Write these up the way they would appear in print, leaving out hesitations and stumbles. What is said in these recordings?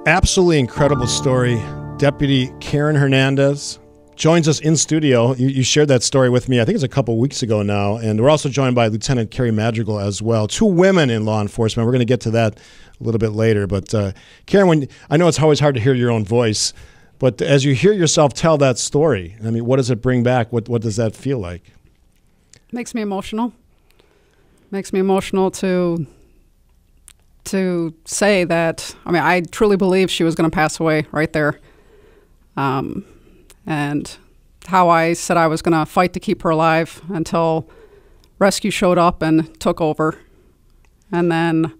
Absolutely incredible story. Deputy Karen Hernandez joins us in studio. You shared that story with me, I think it's a couple weeks ago now, and we're also joined by Lieutenant Carrie Madrigal as well. Two women in law enforcement. We're going to get to that a little bit later. But Karen, I know it's always hard to hear your own voice, but as you hear yourself tell that story, I mean, what does it bring back? What does that feel like? Makes me emotional. Makes me emotional to say that. I mean, I truly believe she was going to pass away right there. And how I said I was going to fight to keep her alive until rescue showed up and took over. And then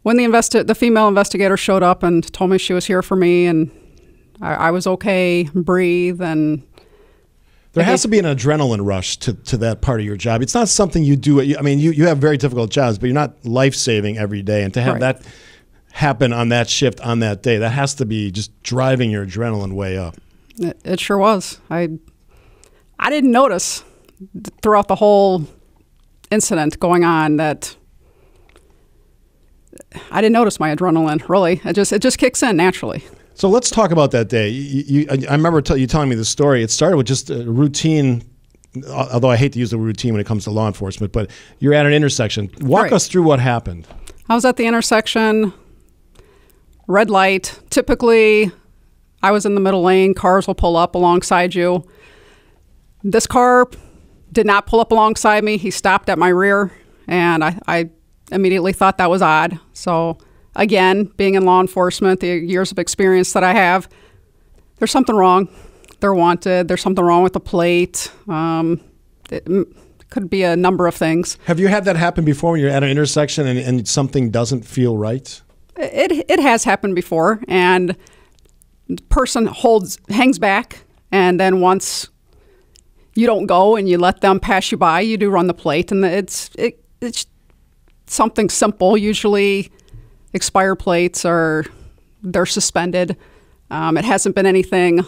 when the female investigator showed up and told me she was here for me and I was okay, breathe, and there has to be an adrenaline rush to that part of your job. It's not something you do. I mean, you have very difficult jobs, but you're not life-saving every day. And to have that happen on that shift on that day, that has to be just driving your adrenaline way up. It sure was. I didn't notice throughout the whole incident going on that I didn't notice my adrenaline, really. It just kicks in naturally. So let's talk about that day. I remember you telling me the story. It started with just a routine, although I hate to use the word routine when it comes to law enforcement, but you're at an intersection. Walk us through what happened. I was at the intersection, red light. Typically, I was in the middle lane. Cars will pull up alongside you. This car did not pull up alongside me. He stopped at my rear, and I immediately thought that was odd. So again, being in law enforcement, the years of experience that I have, there's something wrong. They're wanted. There's something wrong with the plate. It could be a number of things. Have you had that happen before when you're at an intersection and something doesn't feel right? It has happened before, and the person hangs back, and then once you don't go and you let them pass you by, you do run the plate, and it's something simple. Usually expired plates they're suspended. It hasn't been anything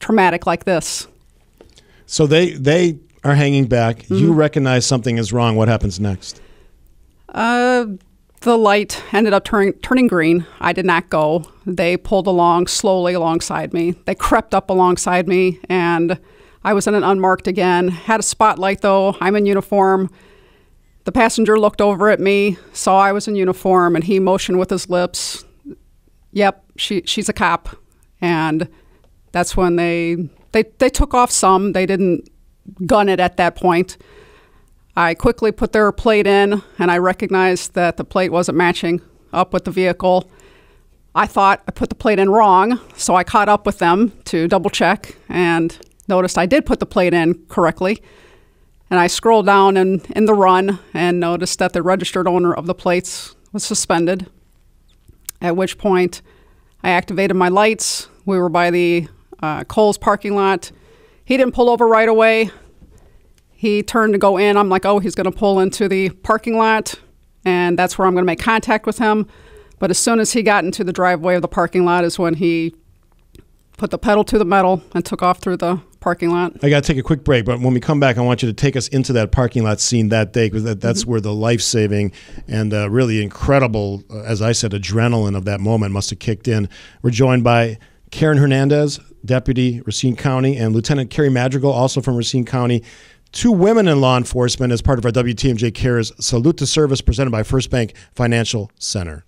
traumatic like this. So they are hanging back. Mm-hmm. You recognize something is wrong. What happens next? The light ended up turning green. I did not go. They pulled along slowly alongside me. They crept up alongside me, and I was in an unmarked again. Had a spotlight, though. I'm in uniform. The passenger looked over at me, saw I was in uniform, and he motioned with his lips, yep, she's a cop. And that's when they took off some. They didn't gun it at that point. I quickly put their plate in, and I recognized that the plate wasn't matching up with the vehicle. I thought I put the plate in wrong, so I caught up with them to double check and noticed I did put the plate in correctly. And I scrolled down in the run and noticed that the registered owner of the plates was suspended, at which point I activated my lights. We were by the Kohl's parking lot. He didn't pull over right away. He turned to go in. I'm like, oh, he's going to pull into the parking lot, and that's where I'm going to make contact with him. But as soon as he got into the driveway of the parking lot is when he put the pedal to the metal and took off through the parking lot. I got to take a quick break, but when we come back, I want you to take us into that parking lot scene that day, because that's mm-hmm. where the life-saving and really incredible, as I said, adrenaline of that moment must have kicked in. We're joined by Karen Hernandez, Deputy Racine County, and Lieutenant Carrie Madrigal, also from Racine County. Two women in law enforcement as part of our WTMJ Cares Salute to Service presented by First Bank Financial Center.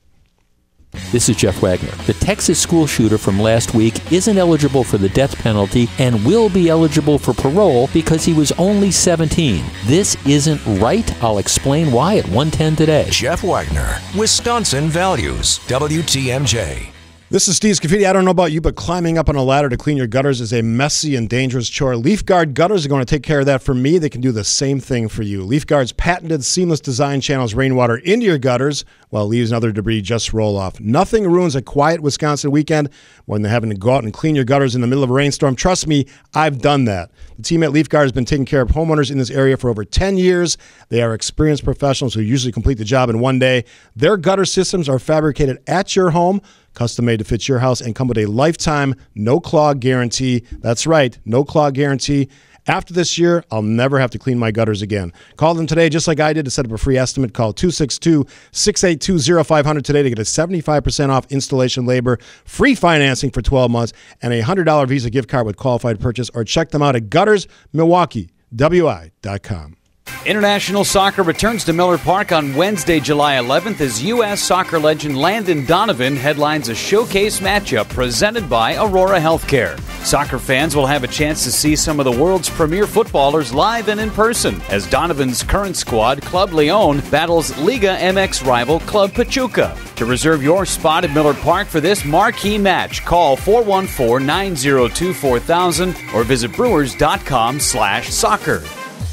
This is Jeff Wagner. The Texas school shooter from last week isn't eligible for the death penalty and will be eligible for parole because he was only 17. This isn't right. I'll explain why at 1:10 today. Jeff Wagner, Wisconsin Values, WTMJ. This is Steve Scaffidi. I don't know about you, but climbing up on a ladder to clean your gutters is a messy and dangerous chore. Leaf Guard Gutters are going to take care of that for me. They can do the same thing for you. Leaf Guard's patented seamless design channels rainwater into your gutters while leaves and other debris just roll off. Nothing ruins a quiet Wisconsin weekend when they're having to go out and clean your gutters in the middle of a rainstorm. Trust me, I've done that. The team at Leaf Guard has been taking care of homeowners in this area for over 10 years. They are experienced professionals who usually complete the job in one day. Their gutter systems are fabricated at your home, custom-made to fit your house, and come with a lifetime no-clog guarantee. That's right, no-clog guarantee. After this year, I'll never have to clean my gutters again. Call them today, just like I did, to set up a free estimate. Call 262-682-0500 today to get a 75% off installation labor, free financing for 12 months, and a $100 Visa gift card with qualified purchase, or check them out at guttersmilwaukeewi.com. International soccer returns to Miller Park on Wednesday, July 11th as U.S. soccer legend Landon Donovan headlines a showcase matchup presented by Aurora Healthcare. Soccer fans will have a chance to see some of the world's premier footballers live and in person as Donovan's current squad, Club Leon, battles Liga MX rival Club Pachuca. To reserve your spot at Miller Park for this marquee match, call 414-902-4000 or visit brewers.com/soccer.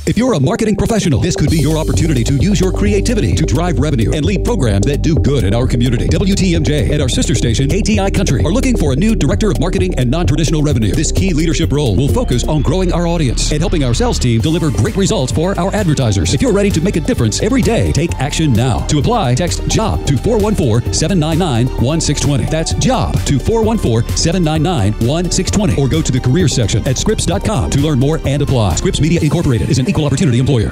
If you're a marketing professional, this could be your opportunity to use your creativity to drive revenue and lead programs that do good in our community. WTMJ and our sister station, KTI Country, are looking for a new director of marketing and non-traditional revenue. This key leadership role will focus on growing our audience and helping our sales team deliver great results for our advertisers. If you're ready to make a difference every day, take action now. To apply, text JOB to 414-799-1620. That's JOB to 414-799-1620. Or go to the career section at scripps.com to learn more and apply. Scripps Media Incorporated is an equal opportunity employer.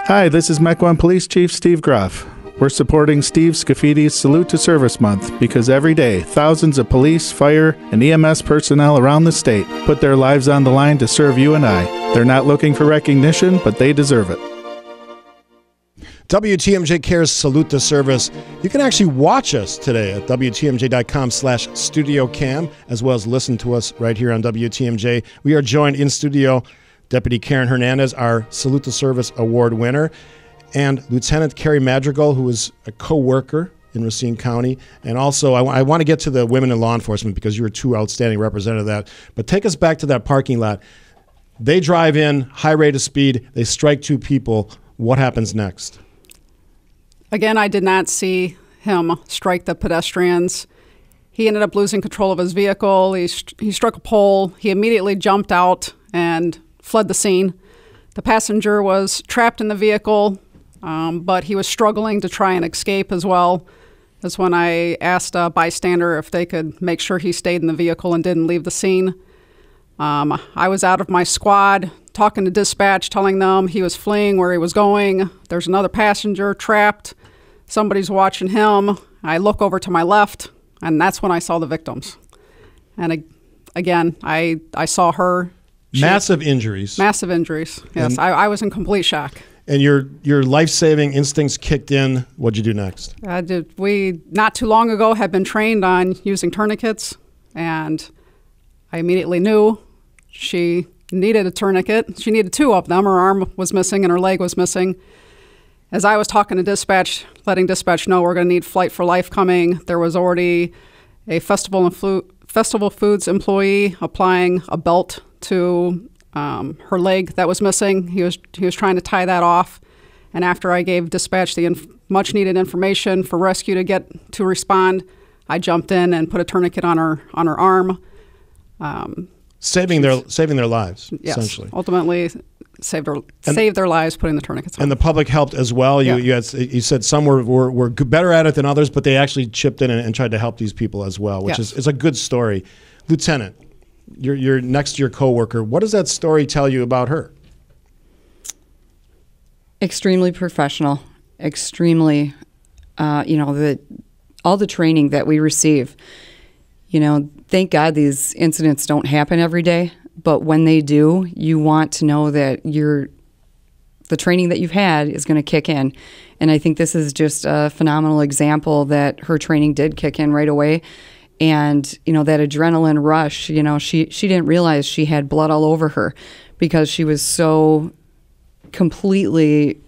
Hi, this is Mequon Police Chief Steve Groff. We're supporting Steve Scaffidi's Salute to Service Month because every day, thousands of police, fire, and EMS personnel around the state put their lives on the line to serve you and I. They're not looking for recognition, but they deserve it. WTMJ Cares Salute to Service. You can actually watch us today at WTMJ.com/StudioCam, as well as listen to us right here on WTMJ. We are joined in studio, Deputy Karen Hernandez, our Salute to Service Award winner, and Lieutenant Carrie Madrigal, who is a co-worker in Racine County. And also, I want to get to the women in law enforcement because you were two outstanding representatives of that. But take us back to that parking lot. They drive in, high rate of speed, they strike two people. What happens next? Again, I did not see him strike the pedestrians. He ended up losing control of his vehicle. He struck a pole. He immediately jumped out and fled the scene. The passenger was trapped in the vehicle, but he was struggling to try and escape as well. That's when I asked a bystander if they could make sure he stayed in the vehicle and didn't leave the scene. I was out of my squad, talking to dispatch, telling them he was fleeing where he was going. There's another passenger trapped. Somebody's watching him. I look over to my left, and that's when I saw the victims. And again, I saw her. Massive injuries. Massive injuries, yes. I was in complete shock. And your life-saving instincts kicked in. What'd you do next? We, not too long ago, had been trained on using tourniquets, and I immediately knew she needed a tourniquet. She needed two of them. Her arm was missing and her leg was missing. As I was talking to dispatch, letting dispatch know we're going to need Flight for Life coming, there was already a Festival Foods employee applying a belt to her leg that was missing. He was trying to tie that off. And after I gave dispatch the much needed information for rescue to respond, I jumped in and put a tourniquet on her arm. Saving their lives, yes, essentially. Ultimately, saved their lives putting the tourniquets on. And the public helped as well. Yeah. You said some were better at it than others, but they actually chipped in and tried to help these people as well, which is a good story. Lieutenant, your next to your coworker, what does that story tell you about her? Extremely professional, extremely, all the training that we receive. Thank God these incidents don't happen every day, but when they do, you want to know that the training that you've had is going to kick in. And I think this is just a phenomenal example that her training did kick in right away. And, that adrenaline rush, she didn't realize she had blood all over her because she was so completely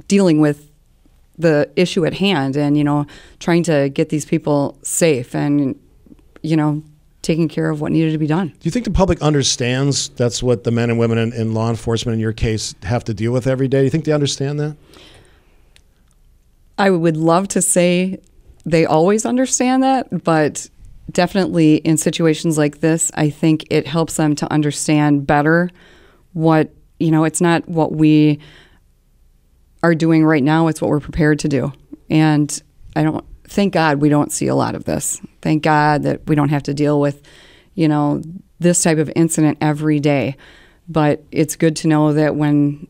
dealing with the issue at hand and, trying to get these people safe and, taking care of what needed to be done. Do you think the public understands that's what the men and women in law enforcement, in your case, have to deal with every day? Do you think they understand that? I would love to say they always understand that, but definitely in situations like this, I think it helps them to understand better what, it's not what we are doing right now, it's what we're prepared to do. And I don't thank God we don't see a lot of this. Thank God that we don't have to deal with, this type of incident every day. But it's good to know that when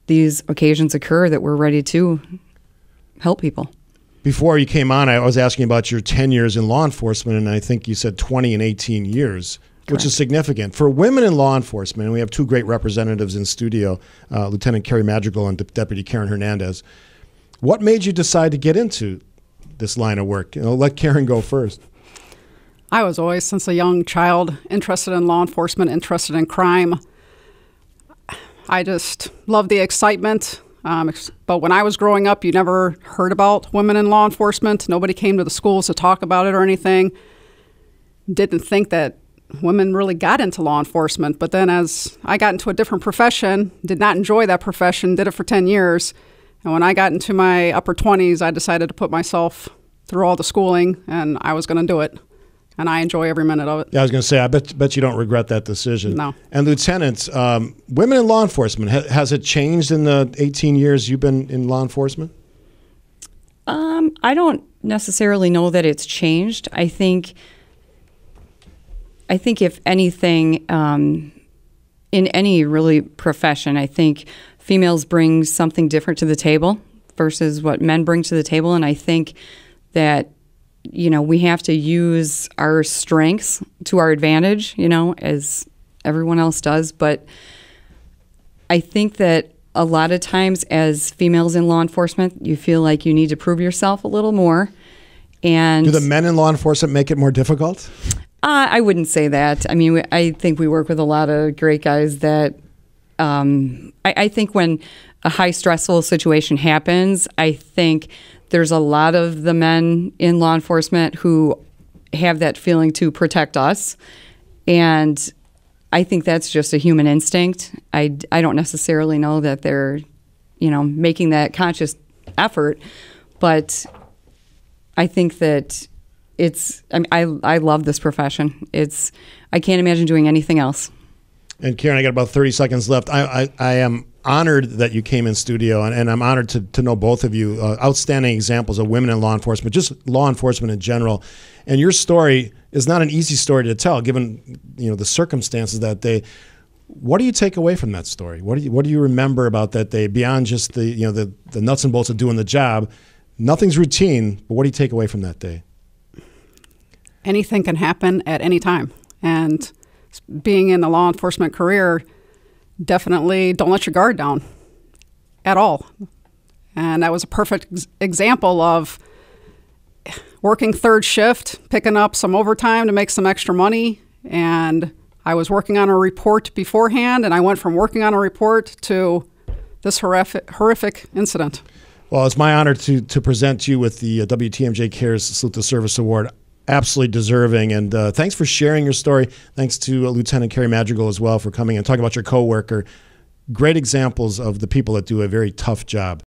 these occasions occur, that we're ready to help people. Before you came on, I was asking about your 10 years in law enforcement, and I think you said 20 and 18 years, which is significant. For women in law enforcement, and we have two great representatives in studio, Lieutenant Carrie Madrigal and Deputy Karen Hernandez, what made you decide to get into this line of work? Let Karen go first. I was always, since a young child, interested in law enforcement, interested in crime. I just love the excitement. But when I was growing up, you never heard about women in law enforcement. Nobody came to the schools to talk about it or anything. Didn't think that women really got into law enforcement. But then as I got into a different profession, did not enjoy that profession, did it for 10 years. And when I got into my upper 20s, I decided to put myself through all the schooling, and I was going to do it. And I enjoy every minute of it. Yeah, I was going to say, I bet you don't regret that decision. No. And Lieutenant, women in law enforcement, has it changed in the 18 years you've been in law enforcement? I don't necessarily know that it's changed. I think if anything, in any really profession, I think females bring something different to the table versus what men bring to the table. And I think that we have to use our strengths to our advantage, as everyone else does. But I think that a lot of times as females in law enforcement, you feel like you need to prove yourself a little more. And do the men in law enforcement make it more difficult? I wouldn't say that. I mean, I think we work with a lot of great guys that I think when a high stressful situation happens, I think there's a lot of the men in law enforcement who have that feeling to protect us. And I think that's just a human instinct. I don't necessarily know that they're, making that conscious effort. But I think that I love this profession. I can't imagine doing anything else. And Karen, I got about 30 seconds left. I am honored that you came in studio, and I'm honored to know both of you. Outstanding examples of women in law enforcement, just law enforcement in general. And your story is not an easy story to tell, given the circumstances that day. What do you take away from that story? What do you remember about that day beyond just the nuts and bolts of doing the job? Nothing's routine, but what do you take away from that day? Anything can happen at any time, and being in the law enforcement career, definitely don't let your guard down at all. And that was a perfect example of working third shift, picking up some overtime to make some extra money. And I was working on a report beforehand, and I went from working on a report to this horrific incident. Well, it's my honor to present you with the WTMJ Cares Salute to Service Award. Absolutely deserving. And thanks for sharing your story. Thanks to Lieutenant Carrie Madrigal as well for coming and talking about your coworker. Great examples of the people that do a very tough job.